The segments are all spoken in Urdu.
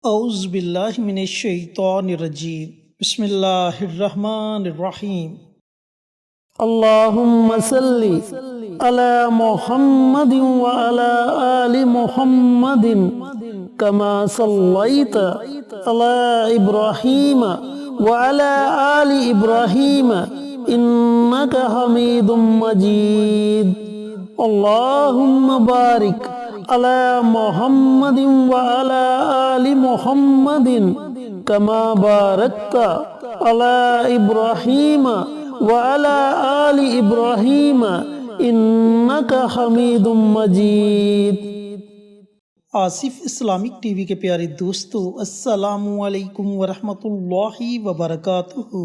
اعوذ باللہ من الشیطان الرجیم بسم اللہ الرحمن الرحیم اللهم صل على محمد وعلى آل محمد كما صليت على إبراهيم وعلى آل إبراهيم إنك حميد مجيد اللهم بارك على محمد وعلى آل محمد كما باركت على إبراهيم وعلى آل إبراهيم إنك حميد مجيد۔ آصف اسلامک ٹی وی کے پیارے دوستو، السلام علیکم ورحمۃ اللہ وبرکاتہ۔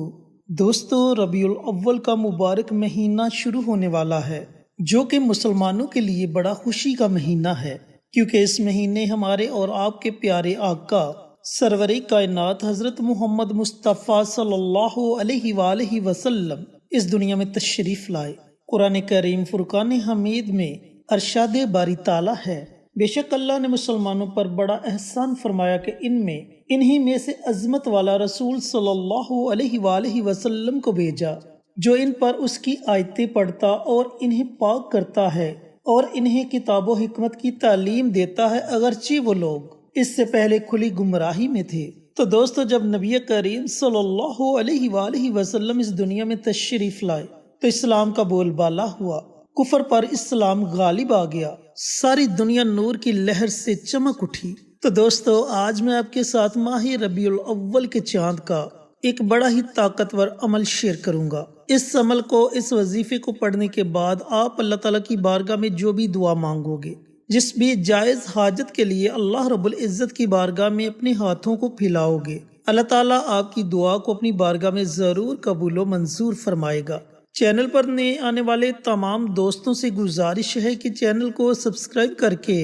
دوستو، ربیع الاول کا مبارک مہینہ شروع ہونے والا ہے، جو کہ مسلمانوں کے لیے بڑا خوشی کا مہینہ ہے، کیونکہ اس مہینے ہمارے اور آپ کے پیارے آقا سرور کائنات حضرت محمد مصطفیٰ صلی اللہ علیہ وآلہ وسلم اس دنیا میں تشریف لائے۔ قرآن کریم فرقان حمید میں ارشاد باری تعالیٰ ہے، بے شک اللہ نے مسلمانوں پر بڑا احسان فرمایا کہ انہی میں سے عظمت والا رسول صلی اللہ علیہ وآلہ وسلم کو بھیجا، جو ان پر اس کی آیتیں پڑھتا اور انہیں پاک کرتا ہے اور انہیں کتاب و حکمت کی تعلیم دیتا ہے، اگرچہ وہ لوگ اس سے پہلے کھلی گمراہی میں تھے۔ تو دوستو، جب نبی کریم صلی اللہ علیہ وآلہ وسلم اس دنیا میں تشریف لائے تو اسلام کا بول بالا ہوا، کفر پر اسلام غالب آ گیا، ساری دنیا نور کی لہر سے چمک اٹھی۔ تو دوستو، آج میں آپ کے ساتھ ماہ ربیع الاول کے چاند کا ایک بڑا ہی طاقتور عمل شیئر کروں گا۔ اس عمل کو، اس وظیفے کو پڑھنے کے بعد آپ اللہ تعالیٰ کی بارگاہ میں جو بھی دعا مانگو گے، جس بھی جائز حاجت کے لیے اللہ رب العزت کی بارگاہ میں اپنے ہاتھوں کو پھیلاؤ گے، اللہ تعالیٰ آپ کی دعا کو اپنی بارگاہ میں ضرور قبول و منظور فرمائے گا۔ چینل پر نئے آنے والے تمام دوستوں سے گزارش ہے کہ چینل کو سبسکرائب کر کے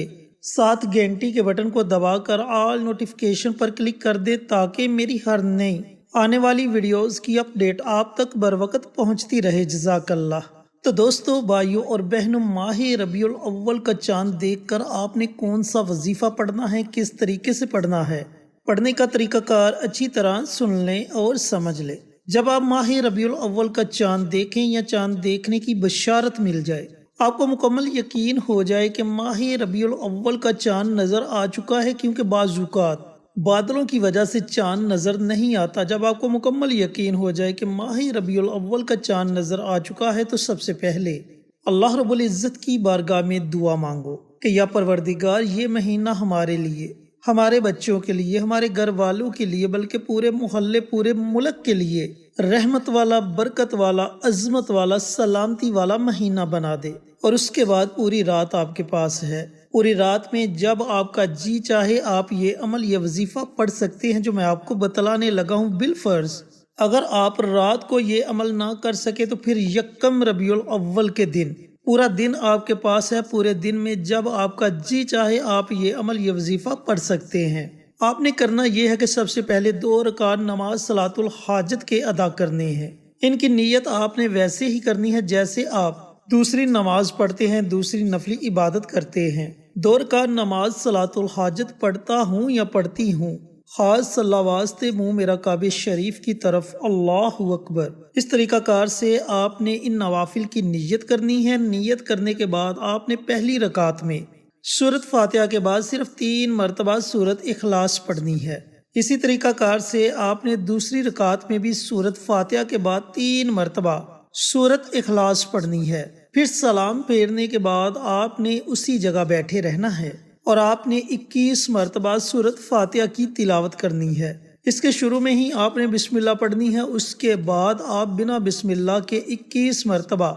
ساتھ گھنٹی کے بٹن کو دبا کر آل نوٹیفیکیشن پر کلک کر دے، تاکہ میری ہر نئی آنے والی ویڈیوز کی اپڈیٹ آپ تک بروقت پہنچتی رہے۔ جزاک اللہ۔ تو دوستو، بھائیوں اور بہنوں، ماہ ربیع الاول کا چاند دیکھ کر آپ نے کون سا وظیفہ پڑھنا ہے، کس طریقے سے پڑھنا ہے، پڑھنے کا طریقہ کار اچھی طرح سن لیں اور سمجھ لیں۔ جب آپ ماہ ربیع الاول کا چاند دیکھیں یا چاند دیکھنے کی بشارت مل جائے، آپ کو مکمل یقین ہو جائے کہ ماہ ربیع الاول کا چاند نظر آ چکا ہے، کیونکہ بعض اوقات بادلوں کی وجہ سے چاند نظر نہیں آتا۔ جب آپ کو مکمل یقین ہو جائے کہ ماہ ربیع الاول کا چاند نظر آ چکا ہے، تو سب سے پہلے اللہ رب العزت کی بارگاہ میں دعا مانگو کہ یا پروردگار، یہ مہینہ ہمارے لیے، ہمارے بچوں کے لیے، ہمارے گھر والوں کے لیے، بلکہ پورے محلے، پورے ملک کے لیے رحمت والا، برکت والا، عظمت والا، سلامتی والا مہینہ بنا دے۔ اور اس کے بعد پوری رات آپ کے پاس ہے، پوری رات میں جب آپ کا جی چاہے آپ یہ عمل، یہ وظیفہ پڑھ سکتے ہیں جو میں آپ کو بتلانے لگا ہوں بالفرض۔ اگر آپ رات کو یہ عمل نہ کر سکے تو پھر یکم ربیع الاول کے دن پورا دن آپ کے پاس ہے، پورے دن میں جب آپ کا جی چاہے آپ یہ عمل، یہ وظیفہ پڑھ سکتے ہیں۔ آپ نے کرنا یہ ہے کہ سب سے پہلے 2 رکعت نماز صلاۃ الحاجت کے ادا کرنے ہیں۔ ان کی نیت آپ نے ویسے ہی کرنی ہے جیسے آپ دوسری نماز پڑھتے ہیں، دوسری نفلی عبادت کرتے ہیں۔ 2 رکعت نماز صلاۃ الحاجت پڑھتا ہوں یا پڑھتی ہوں، خاص صلاح واسطے منہ میرا کعبہ شریف کی طرف، اللہ اکبر۔ اس طریقہ کار سے آپ نے ان نوافل کی نیت کرنی ہے۔ نیت کرنے کے بعد آپ نے پہلی رکعت میں سورۃ فاتحہ کے بعد صرف 3 مرتبہ سورۃ اخلاص پڑھنی ہے۔ اسی طریقہ کار سے آپ نے دوسری رکعت میں بھی سورۃ فاتحہ کے بعد 3 مرتبہ سورۃ اخلاص پڑھنی ہے۔ پھر سلام پھیرنے کے بعد آپ نے اسی جگہ بیٹھے رہنا ہے اور آپ نے 21 مرتبہ سورۃ فاتحہ کی تلاوت کرنی ہے۔ اس کے شروع میں ہی آپ نے بسم اللہ پڑھنی ہے، اس کے بعد آپ بنا بسم اللہ کے 21 مرتبہ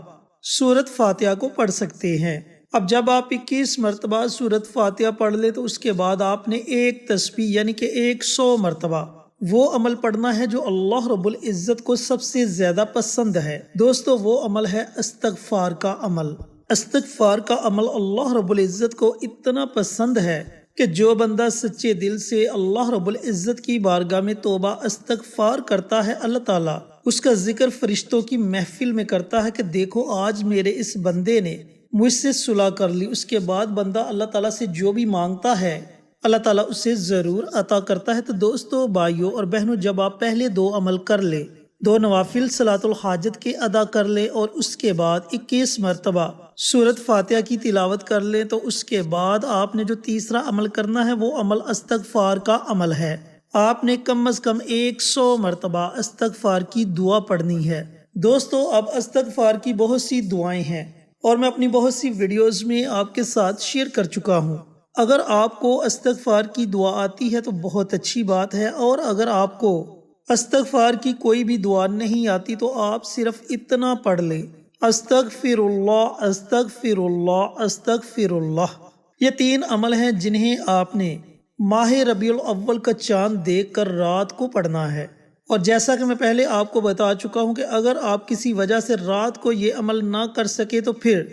سورۃ فاتحہ کو پڑھ سکتے ہیں۔ اب جب آپ 21 مرتبہ سورۃ فاتحہ پڑھ لیں تو اس کے بعد آپ نے ایک تسبیح یعنی کہ 100 مرتبہ وہ عمل پڑھنا ہے جو اللہ رب العزت کو سب سے زیادہ پسند ہے۔ دوستو، وہ عمل ہے استغفار کا عمل۔ استغفار کا عمل اللہ رب العزت کو اتنا پسند ہے کہ جو بندہ سچے دل سے اللہ رب العزت کی بارگاہ میں توبہ استغفار کرتا ہے، اللہ تعالیٰ اس کا ذکر فرشتوں کی محفل میں کرتا ہے کہ دیکھو آج میرے اس بندے نے مجھ سے صلح کر لی۔ اس کے بعد بندہ اللہ تعالیٰ سے جو بھی مانگتا ہے اللہ تعالیٰ اسے ضرور عطا کرتا ہے۔ تو دوستو، بھائیوں اور بہنوں، جب آپ پہلے 2 عمل کر لیں، 2 نوافل صلاۃ الحاجت کے ادا کر لیں اور اس کے بعد 21 مرتبہ سورۃ فاتحہ کی تلاوت کر لیں، تو اس کے بعد آپ نے جو تیسرا عمل کرنا ہے وہ عمل استغفار کا عمل ہے۔ آپ نے کم از کم 100 مرتبہ استغفار کی دعا پڑھنی ہے۔ دوستو، اب استغفار کی بہت سی دعائیں ہیں اور میں اپنی بہت سی ویڈیوز میں آپ کے ساتھ شیئر کر چکا ہوں۔ اگر آپ کو استغفار کی دعا آتی ہے تو بہت اچھی بات ہے، اور اگر آپ کو استغفار کی کوئی بھی دعا نہیں آتی تو آپ صرف اتنا پڑھ لیں، استغفر اللہ استغفر اللہ استغفر اللہ۔ یہ 3 عمل ہیں جنہیں آپ نے ماہ ربیع الاول کا چاند دیکھ کر رات کو پڑھنا ہے۔ اور جیسا کہ میں پہلے آپ کو بتا چکا ہوں کہ اگر آپ کسی وجہ سے رات کو یہ عمل نہ کر سکے تو پھر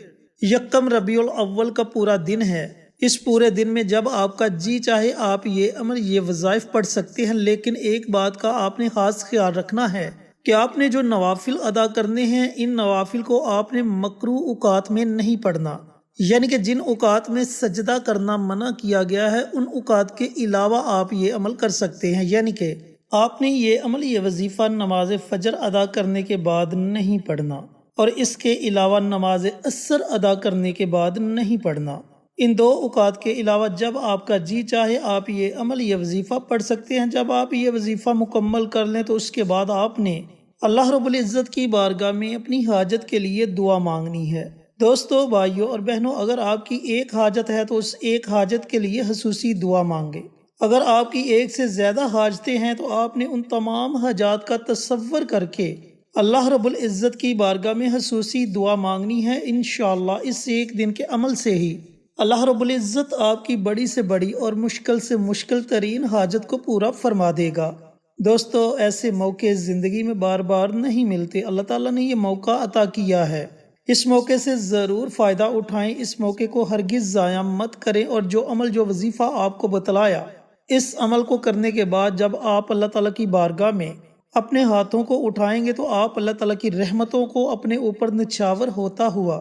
یکم ربیع الاول کا پورا دن ہے، اس پورے دن میں جب آپ کا جی چاہے آپ یہ عمل، یہ وظائف پڑھ سکتے ہیں۔ لیکن ایک بات کا آپ نے خاص خیال رکھنا ہے کہ آپ نے جو نوافل ادا کرنے ہیں، ان نوافل کو آپ نے مکروہ اوقات میں نہیں پڑھنا، یعنی کہ جن اوقات میں سجدہ کرنا منع کیا گیا ہے ان اوقات کے علاوہ آپ یہ عمل کر سکتے ہیں۔ یعنی کہ آپ نے یہ عمل، یہ وظیفہ نماز فجر ادا کرنے کے بعد نہیں پڑھنا، اور اس کے علاوہ نماز عصر ادا کرنے کے بعد نہیں پڑھنا۔ ان 2 اوقات کے علاوہ جب آپ کا جی چاہے آپ یہ عمل، یہ وظیفہ پڑھ سکتے ہیں۔ جب آپ یہ وظیفہ مکمل کر لیں تو اس کے بعد آپ نے اللہ رب العزت کی بارگاہ میں اپنی حاجت کے لیے دعا مانگنی ہے۔ دوستو، بھائیوں اور بہنوں، اگر آپ کی ایک حاجت ہے تو اس ایک حاجت کے لیے خصوصی دعا مانگیں۔ اگر آپ کی ایک سے زیادہ حاجتیں ہیں تو آپ نے ان تمام حاجات کا تصور کر کے اللہ رب العزت کی بارگاہ میں خصوصی دعا مانگنی ہے۔ انشاءاللہ اس ایک دن کے عمل سے ہی اللہ رب العزت آپ کی بڑی سے بڑی اور مشکل سے مشکل ترین حاجت کو پورا فرما دے گا۔ دوستو، ایسے موقع زندگی میں بار بار نہیں ملتے، اللہ تعالیٰ نے یہ موقع عطا کیا ہے، اس موقع سے ضرور فائدہ اٹھائیں، اس موقع کو ہرگز ضائع مت کریں۔ اور جو عمل، جو وظیفہ آپ کو بتلایا، اس عمل کو کرنے کے بعد جب آپ اللہ تعالیٰ کی بارگاہ میں اپنے ہاتھوں کو اٹھائیں گے تو آپ اللہ تعالیٰ کی رحمتوں کو اپنے اوپر نچھاور ہوتا ہوا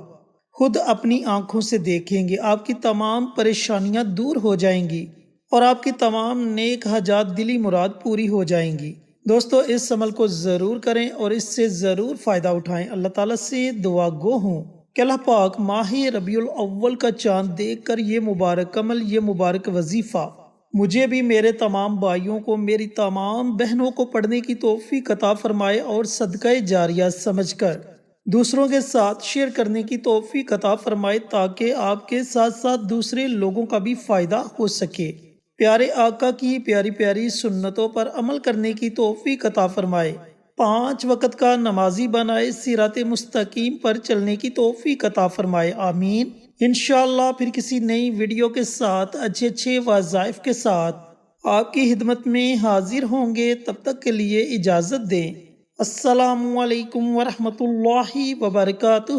خود اپنی آنکھوں سے دیکھیں گے۔ آپ کی تمام پریشانیاں دور ہو جائیں گی اور آپ کی تمام نیک حاجات، دلی مراد پوری ہو جائیں گی۔ دوستو، اس عمل کو ضرور کریں اور اس سے ضرور فائدہ اٹھائیں۔ اللہ تعالیٰ سے دعا گو ہوں کہ اللہ پاک ماہ ربیع الاول کا چاند دیکھ کر یہ مبارک عمل، یہ مبارک وظیفہ مجھے بھی، میرے تمام بھائیوں کو، میری تمام بہنوں کو پڑھنے کی توفیق عطا فرمائے اور صدقہ جاریہ سمجھ کر دوسروں کے ساتھ شیئر کرنے کی توفیق عطا فرمائے، تاکہ آپ کے ساتھ ساتھ دوسرے لوگوں کا بھی فائدہ ہو سکے۔ پیارے آقا کی پیاری پیاری سنتوں پر عمل کرنے کی توفیق عطا فرمائے، 5 وقت کا نمازی بنائے، صراط مستقیم پر چلنے کی توفیق عطا فرمائے، آمین۔ انشاءاللہ پھر کسی نئی ویڈیو کے ساتھ، اچھے وظائف کے ساتھ آپ کی خدمت میں حاضر ہوں گے۔ تب تک کے لیے اجازت دیں۔ السلام علیکم ورحمۃ اللہ وبرکاتہ۔